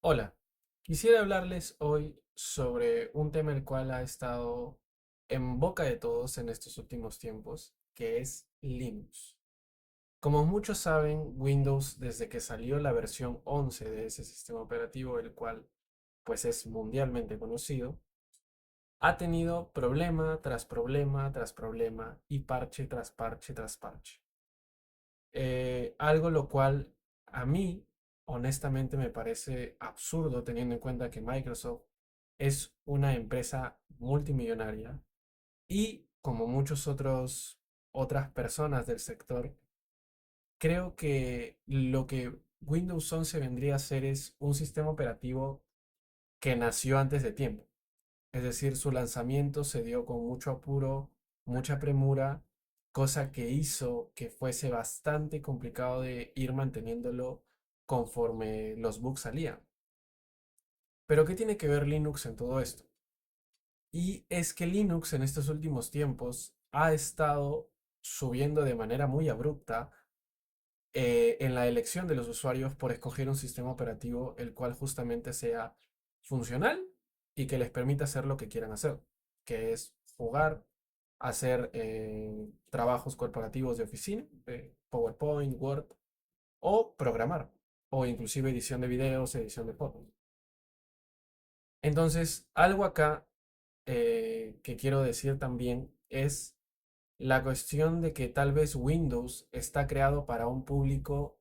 Hola, quisiera hablarles hoy sobre un tema el cual ha estado en boca de todos en estos últimos tiempos, que es Linux. Como muchos saben, Windows, desde que salió la versión 11 de ese sistema operativo, el cual pues es mundialmente conocido, ha tenido problema tras problema tras problema y parche tras parche tras parche. Algo lo cual a mí, honestamente, me parece absurdo teniendo en cuenta que Microsoft es una empresa multimillonaria y como muchos otras personas del sector, creo que lo que Windows 11 vendría a ser es un sistema operativo que nació antes de tiempo. Es decir, su lanzamiento se dio con mucho apuro, mucha premura, cosa que hizo que fuese bastante complicado de ir manteniéndolo conforme los bugs salían. Pero ¿qué tiene que ver Linux en todo esto? Y es que Linux en estos últimos tiempos ha estado subiendo de manera muy abrupta en la elección de los usuarios por escoger un sistema operativo el cual justamente sea funcional y que les permita hacer lo que quieran hacer, que es jugar, hacer trabajos corporativos de oficina, PowerPoint, Word, o programar, o inclusive edición de videos, edición de fotos. Entonces, algo acá que quiero decir también es la cuestión de que tal vez Windows está creado para un público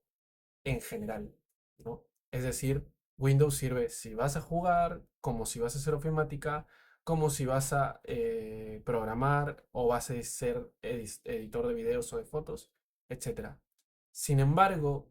en general, ¿no? Es decir, Windows sirve si vas a jugar, como si vas a hacer ofimática, como si vas a programar o vas a ser editor de videos o de fotos, etcétera. Sin embargo,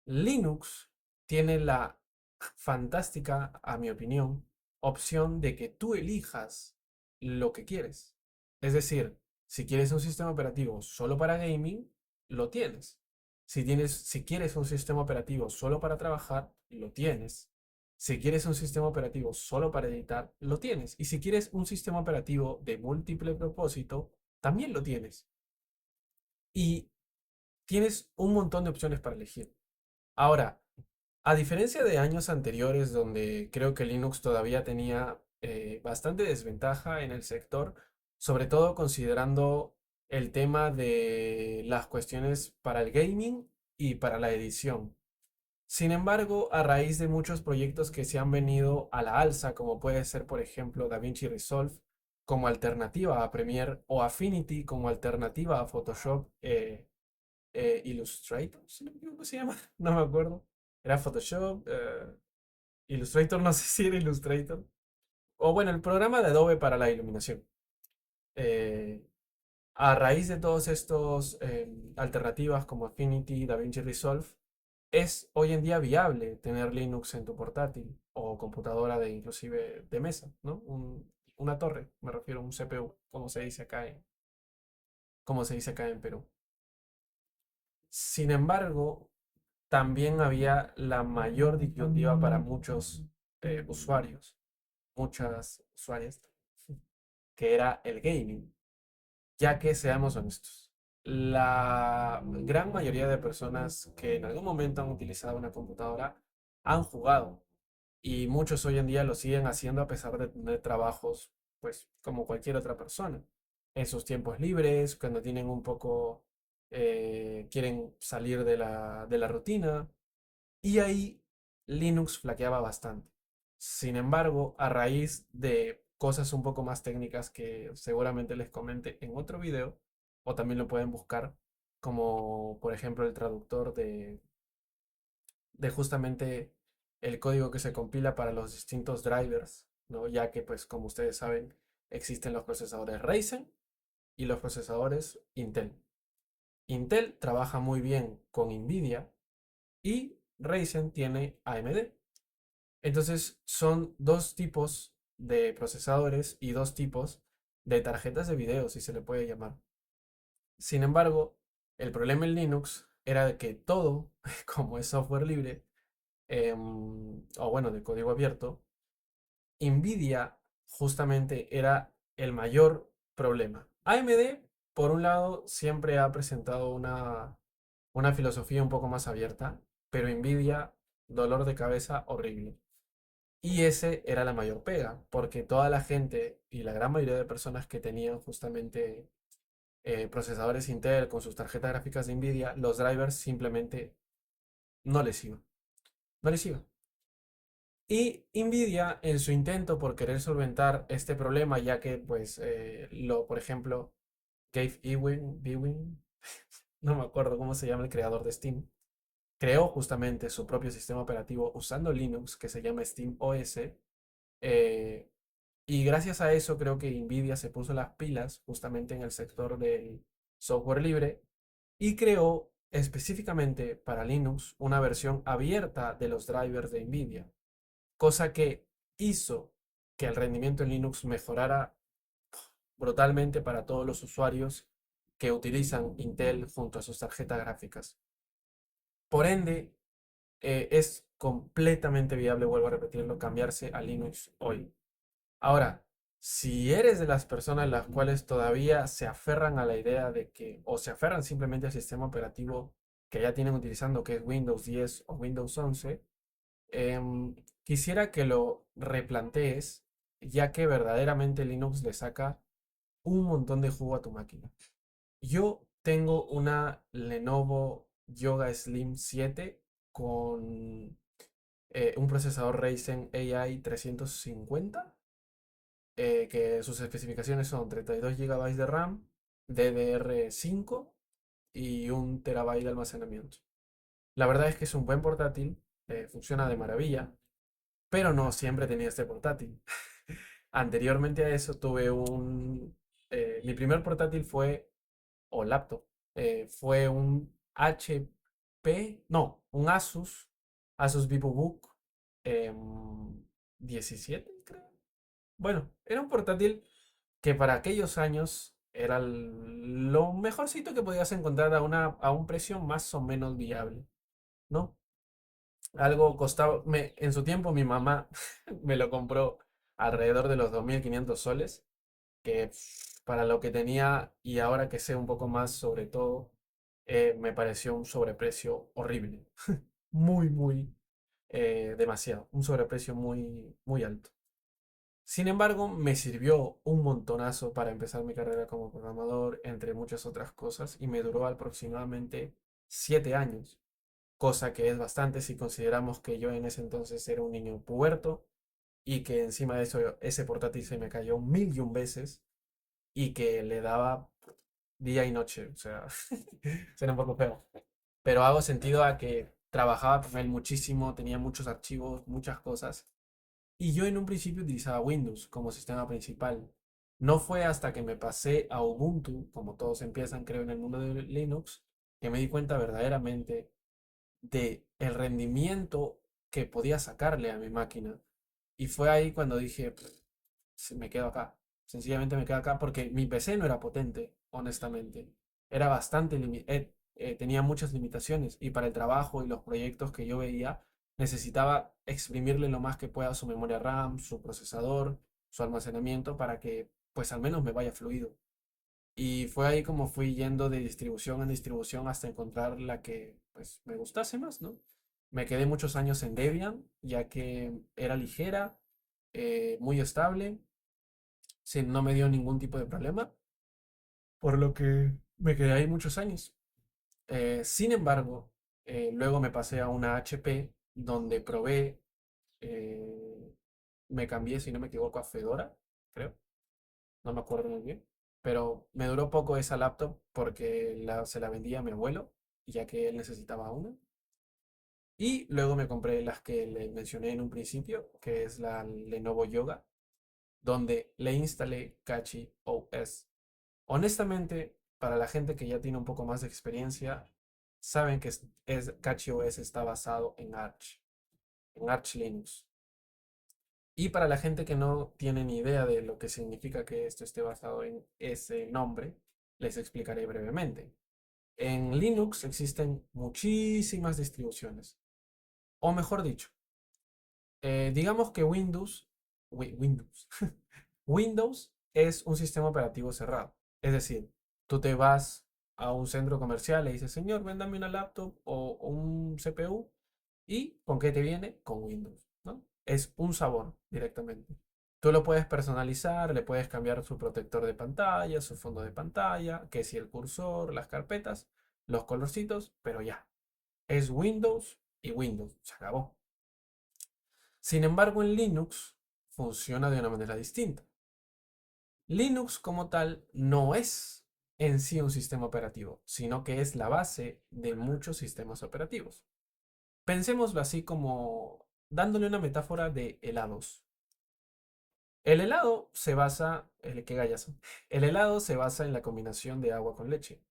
Linux tiene la fantástica, a mi opinión, opción de que tú elijas lo que quieres. Es decir, si quieres un sistema operativo solo para gaming, lo tienes. Si quieres un sistema operativo solo para trabajar, lo tienes. Si quieres un sistema operativo solo para editar, lo tienes. Y si quieres un sistema operativo de múltiple propósito, también lo tienes. Y tienes un montón de opciones para elegir. Ahora, a diferencia de años anteriores donde creo que Linux todavía tenía bastante desventaja en el sector, sobre todo considerando el tema de las cuestiones para el gaming y para la edición. Sin embargo, a raíz de muchos proyectos que se han venido a la alza, como puede ser, por ejemplo, DaVinci Resolve como alternativa a Premiere o Affinity como alternativa a Photoshop, Illustrator, si no me equivoco, se llama, no me acuerdo. Era Photoshop, Illustrator, no sé si era Illustrator. O bueno, el programa de Adobe para la iluminación. Eh, a raíz de todos estos alternativas como Affinity, DaVinci Resolve, es hoy en día viable tener Linux en tu portátil o computadora de inclusive de mesa, ¿no? Una torre, me refiero a un CPU, como se dice acá en Perú. Sin embargo, también había la mayor disyuntiva para muchos usuarios, muchas usuarias, que era el gaming, ya que seamos honestos, la gran mayoría de personas que en algún momento han utilizado una computadora han jugado y muchos hoy en día lo siguen haciendo a pesar de tener trabajos, pues como cualquier otra persona. En sus tiempos libres, cuando tienen un poco, quieren salir de la rutina, y ahí Linux flaqueaba bastante. Sin embargo, a raíz de cosas un poco más técnicas que seguramente les comente en otro video, o también lo pueden buscar, como por ejemplo el traductor de justamente el código que se compila para los distintos drivers, ¿no? Ya que, pues, como ustedes saben, existen los procesadores Ryzen y los procesadores Intel. Intel trabaja muy bien con Nvidia y Ryzen tiene AMD. Entonces son dos tipos de procesadores y dos tipos de tarjetas de video, si se le puede llamar. Sin embargo, el problema en Linux era de que todo, como es software libre, o bueno, de código abierto, Nvidia justamente era el mayor problema. AMD, por un lado, siempre ha presentado una filosofía un poco más abierta, pero Nvidia, dolor de cabeza horrible. Y ese era la mayor pega, porque toda la gente y la gran mayoría de personas que tenían justamente procesadores Intel con sus tarjetas gráficas de Nvidia, los drivers simplemente no les iba. No les iba. Y Nvidia, en su intento por querer solventar este problema, ya que, pues, por ejemplo, Gabe Ewing, no me acuerdo cómo se llama el creador de Steam, creó justamente su propio sistema operativo usando Linux que se llama Steam OS. eh, y gracias a eso creo que Nvidia se puso las pilas justamente en el sector del software libre y creó específicamente para Linux una versión abierta de los drivers de Nvidia, cosa que hizo que el rendimiento en Linux mejorara brutalmente para todos los usuarios que utilizan Intel junto a sus tarjetas gráficas. Por ende, es completamente viable, vuelvo a repetirlo, cambiarse a Linux hoy. Ahora, si eres de las personas las cuales todavía se aferran a la idea de que, o se aferran simplemente al sistema operativo que ya tienen utilizando, que es Windows 10 o Windows 11, quisiera que lo replantees, ya que verdaderamente Linux le saca un montón de jugo a tu máquina. Yo tengo una Lenovo Yoga Slim 7 con un procesador Ryzen AI 350, que sus especificaciones son 32 GB de RAM, DDR5 y 1 TB de almacenamiento. La verdad es que es un buen portátil, funciona de maravilla, pero no siempre tenía este portátil. Anteriormente a eso mi primer portátil fue, o laptop, fue un HP, no, un Asus VivoBook 17, creo. Bueno, era un portátil que para aquellos años era lo mejorcito que podías encontrar a un precio más o menos viable, ¿no? Algo costaba, en su tiempo mi mamá me lo compró alrededor de los 2.500 soles, que para lo que tenía y ahora que sé un poco más sobre todo, me pareció un sobreprecio horrible. Muy, demasiado. Un sobreprecio muy alto. Sin embargo, me sirvió un montonazo para empezar mi carrera como programador, entre muchas otras cosas, y me duró aproximadamente 7 años, cosa que es bastante si consideramos que yo en ese entonces era un niño puberto y que encima de eso ese portátil se me cayó mil y un veces y que le daba día y noche, o sea, suena un poco feo, pero hago sentido a que trabajaba con él muchísimo, tenía muchos archivos, muchas cosas, y yo en un principio utilizaba Windows como sistema principal. No fue hasta que me pasé a Ubuntu, como todos empiezan creo en el mundo de Linux, que me di cuenta verdaderamente de el rendimiento que podía sacarle a mi máquina. Y fue ahí cuando dije, me quedo acá. Sencillamente me quedo acá porque mi PC no era potente, honestamente. Era tenía muchas limitaciones y para el trabajo y los proyectos que yo veía necesitaba exprimirle lo más que pueda su memoria RAM, su procesador, su almacenamiento para que pues al menos me vaya fluido. Y fue ahí como fui yendo de distribución en distribución hasta encontrar la que pues me gustase más, ¿no? Me quedé muchos años en Debian, ya que era ligera, muy estable, no me dio ningún tipo de problema, por lo que me quedé ahí muchos años. Sin embargo, luego me pasé a una HP donde probé, eh, me cambié, si no me equivoco, a Fedora, creo, no me acuerdo muy bien, pero me duró poco esa laptop porque se la vendía a mi abuelo, ya que él necesitaba una. Y luego me compré las que le mencioné en un principio, que es la Lenovo Yoga, donde le instalé Cachi OS. Honestamente, para la gente que ya tiene un poco más de experiencia, saben que CatchOS está basado en Arch Linux. Y para la gente que no tiene ni idea de lo que significa que esto esté basado en ese nombre, les explicaré brevemente. En Linux existen muchísimas distribuciones, o mejor dicho, digamos que Windows, Windows es un sistema operativo cerrado. Es decir, tú te vas a un centro comercial y dices, señor, véndame una laptop o un CPU. ¿Y con qué te viene? Con Windows, ¿no? es un sabor directamente. Tú lo puedes personalizar, le puedes cambiar su protector de pantalla, su fondo de pantalla, que si el cursor, las carpetas, los colorcitos, pero ya, es Windows y Windows, se acabó. Sin embargo, en Linux funciona de una manera distinta. Linux como tal no es en sí un sistema operativo, sino que es la base de muchos sistemas operativos. Pensémoslo así como dándole una metáfora de helados. El helado se basa, qué gallazo. El helado se basa en la combinación de agua con leche.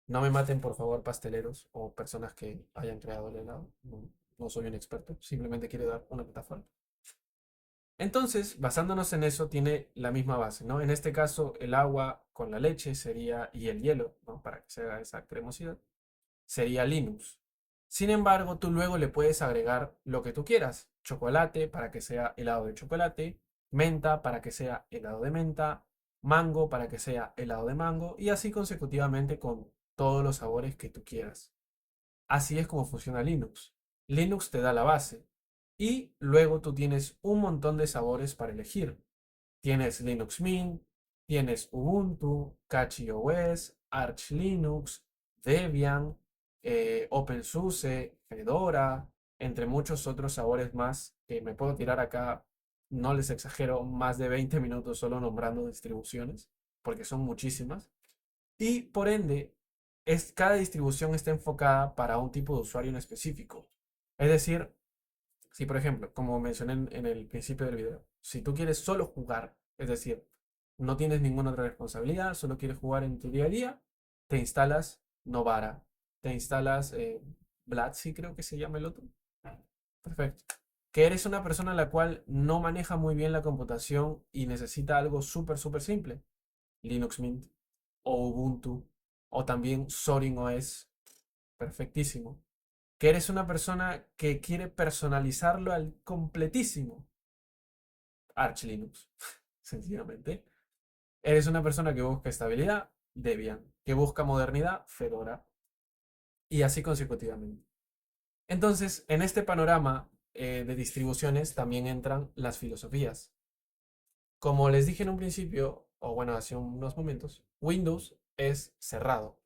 No me maten, por favor, pasteleros o personas que hayan creado el helado. No, no soy un experto, simplemente quiero dar una metáfora. Entonces, basándonos en eso, tiene la misma base, ¿no? En este caso, el agua con la leche sería, y el hielo, ¿no? Para que se haga esa cremosidad, sería Linux. Sin embargo, tú luego le puedes agregar lo que tú quieras. Chocolate para que sea helado de chocolate, menta para que sea helado de menta, mango para que sea helado de mango, y así consecutivamente con todos los sabores que tú quieras. Así es como funciona Linux. Linux te da la base y luego tú tienes un montón de sabores para elegir. Tienes Linux Mint, tienes Ubuntu, CatchyOS, Arch Linux, Debian, OpenSUSE, Fedora, entre muchos otros sabores más que me puedo tirar acá, no les exagero, más de 20 minutos solo nombrando distribuciones, porque son muchísimas. Y por ende, cada distribución está enfocada para un tipo de usuario en específico. Es decir, si por ejemplo, como mencioné en el principio del video, si tú quieres solo jugar, es decir, no tienes ninguna otra responsabilidad, solo quieres jugar en tu día a día, te instalas Novara, te instalas Platzi, creo que se llama el otro. Perfecto. Que eres una persona la cual no maneja muy bien la computación y necesita algo súper simple. Linux Mint o Ubuntu o también Zorin OS. Perfectísimo. Que eres una persona que quiere personalizarlo al completísimo. Arch Linux, sencillamente. Eres una persona que busca estabilidad, Debian. Que busca modernidad, Fedora. Y así consecutivamente. Entonces, en este panorama de distribuciones también entran las filosofías. Como les dije en un principio, o bueno, hace unos momentos, Windows es cerrado.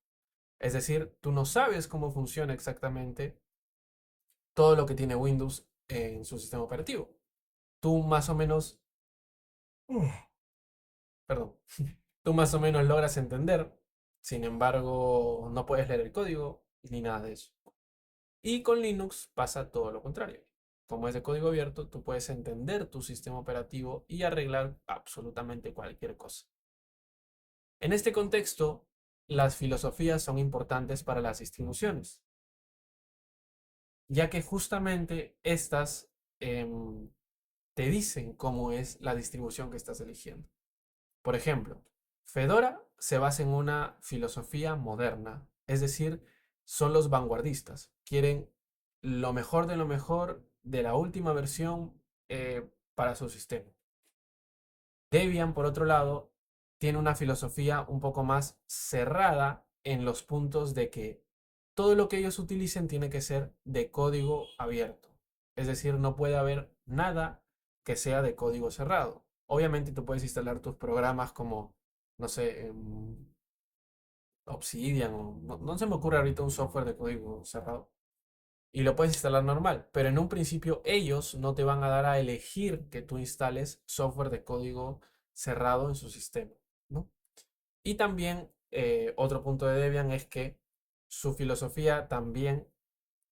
Es decir, tú no sabes cómo funciona exactamente todo lo que tiene Windows en su sistema operativo. Tú más o menos, perdón, tú más o menos logras entender, sin embargo, no puedes leer el código ni nada de eso. Y con Linux pasa todo lo contrario. Como es de código abierto, tú puedes entender tu sistema operativo y arreglar absolutamente cualquier cosa. En este contexto, las filosofías son importantes para las distribuciones, ya que justamente estas te dicen cómo es la distribución que estás eligiendo. Por ejemplo, Fedora se basa en una filosofía moderna, es decir, son los vanguardistas, quieren lo mejor de lo mejor de la última versión para su sistema. Debian, por otro lado, tiene una filosofía un poco más cerrada en los puntos de que todo lo que ellos utilicen tiene que ser de código abierto. Es decir, no puede haber nada que sea de código cerrado. Obviamente tú puedes instalar tus programas como, no sé, Obsidian o no se me ocurre ahorita un software de código cerrado. Y lo puedes instalar normal, pero en un principio ellos no te van a dar a elegir que tú instales software de código cerrado en su sistema, ¿no? Y también otro punto de Debian es que su filosofía también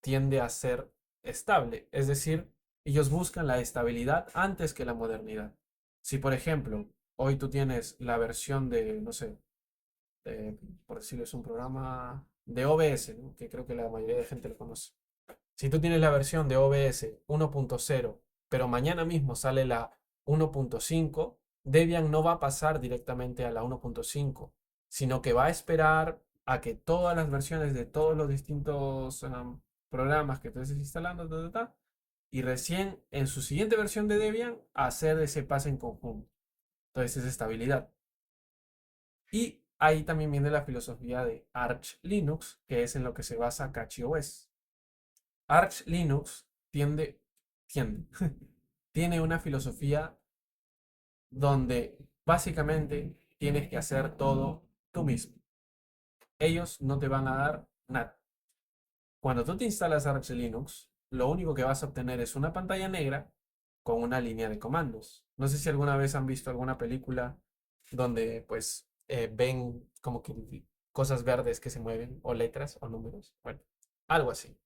tiende a ser estable, es decir, ellos buscan la estabilidad antes que la modernidad. Si por ejemplo, hoy tú tienes la versión de, no sé, por decirlo, es un programa de OBS, ¿no? Que creo que la mayoría de gente lo conoce. Si tú tienes la versión de OBS 1.0, pero mañana mismo sale la 1.5, Debian no va a pasar directamente a la 1.5, sino que va a esperar a que todas las versiones de todos los distintos programas que tú estés instalando, y recién en su siguiente versión de Debian hacer ese pase en conjunto. Entonces es estabilidad. Y ahí también viene la filosofía de Arch Linux, que es en lo que se basa CatchyOS. Arch Linux tiende tiene una filosofía donde básicamente tienes que hacer todo tú mismo. Ellos no te van a dar nada. Cuando tú te instalas Arch Linux, lo único que vas a obtener es una pantalla negra con una línea de comandos. No sé si alguna vez han visto alguna película donde pues ven como que cosas verdes que se mueven o letras o números. Bueno, algo así.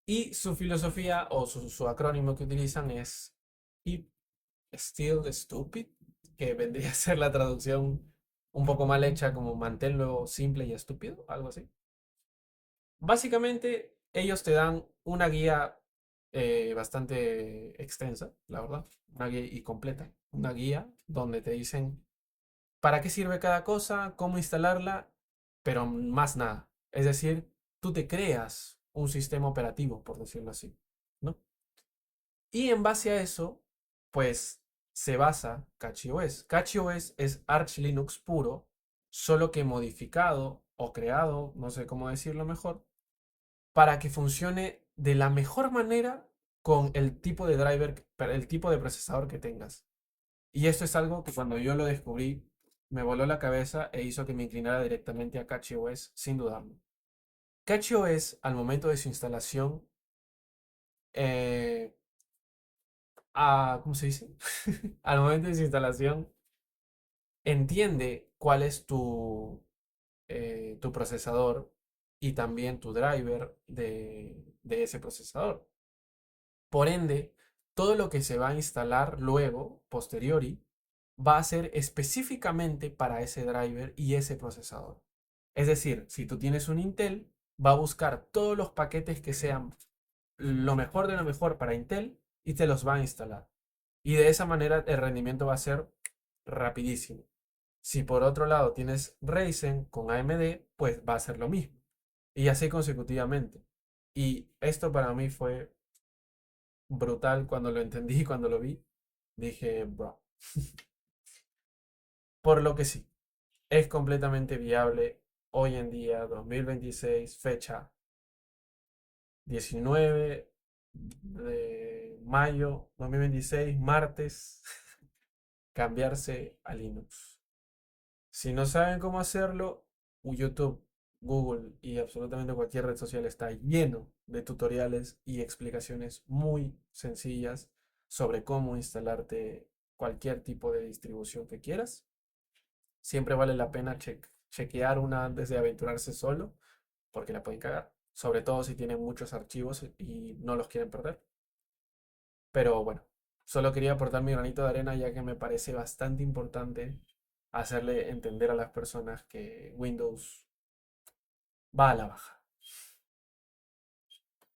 Y su filosofía o su acrónimo que utilizan es Keep Still Stupid, que vendría a ser la traducción un poco mal hecha como manténlo simple y estúpido, algo así. Básicamente, ellos te dan una guía bastante extensa, la verdad, una guía y completa, una guía donde te dicen para qué sirve cada cosa, cómo instalarla, pero más nada. Es decir, tú te creas un sistema operativo, por decirlo así, ¿no? Y en base a eso, pues se basa CatchyOS. CatchyOS es Arch Linux puro, solo que modificado o creado, no sé cómo decirlo mejor, para que funcione de la mejor manera con el tipo de driver, el tipo de procesador que tengas. Y esto es algo que cuando yo lo descubrí me voló la cabeza e hizo que me inclinara directamente a CatchyOS sin dudarlo. CatchyOS al momento de su instalación, eh, ¿cómo se dice? Al momento de su instalación entiende cuál es tu procesador y también tu driver de ese procesador. Por ende, todo lo que se va a instalar luego, posteriori, va a ser específicamente para ese driver y ese procesador. Es decir, si tú tienes un Intel, va a buscar todos los paquetes que sean lo mejor de lo mejor para Intel y te los va a instalar. Y de esa manera el rendimiento va a ser rapidísimo. Si por otro lado tienes Ryzen con AMD, pues va a ser lo mismo. Y así consecutivamente. Y esto para mí fue brutal cuando lo entendí y cuando lo vi. Dije, bro. Por lo que sí, es completamente viable hoy en día, 2026, fecha 19 de mayo 2026, martes, cambiarse a Linux. Si no saben cómo hacerlo, YouTube, Google y absolutamente cualquier red social está lleno de tutoriales y explicaciones muy sencillas sobre cómo instalarte cualquier tipo de distribución que quieras. Siempre vale la pena chequear una antes de aventurarse solo, porque la pueden cagar. Sobre todo si tienen muchos archivos y no los quieren perder. Pero bueno, solo quería aportar mi granito de arena ya que me parece bastante importante hacerle entender a las personas que Windows va a la baja.